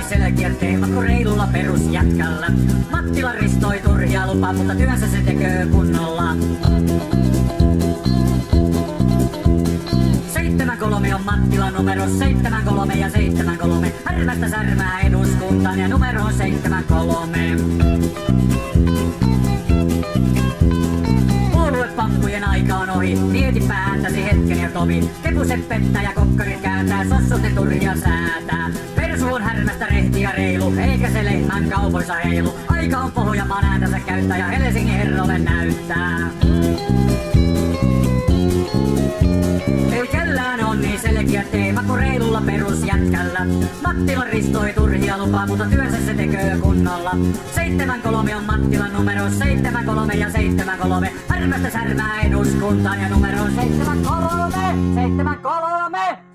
niin selkeät teemat kuin reilulla perusjätkällä. Mattila ristoi turhia lupaa, mutta työnsä se tekee kunnolla. 7-3 on Mattilan numero, 7-3 ja 7-3. Härmästä särmää eduskuntaan ja numero on 7-3. Puoluepamppujen aika on ohi, mieti päätäsi hetken ja tovi. Kepuset pettää ja kokkarit kääntää, sossut ne turhia säätää. Persu on härmästä rehti ja reilu, eikä se lehmän kaupoissa heilu. Aika on Pohjanmaan ääntänsä käyttää ja Helsingin herrolle näyttää. Ei kellään on niin selkeä teema kuin reilulla perusjätkällä. Mattila ristoi turhia lupaa, mutta työnsä se tekee kunnolla. 7-3 on Mattilan numero, 7-3 ja 7-3. Härmästä särmää eduskuntaan ja numero on 7-3, 7-3.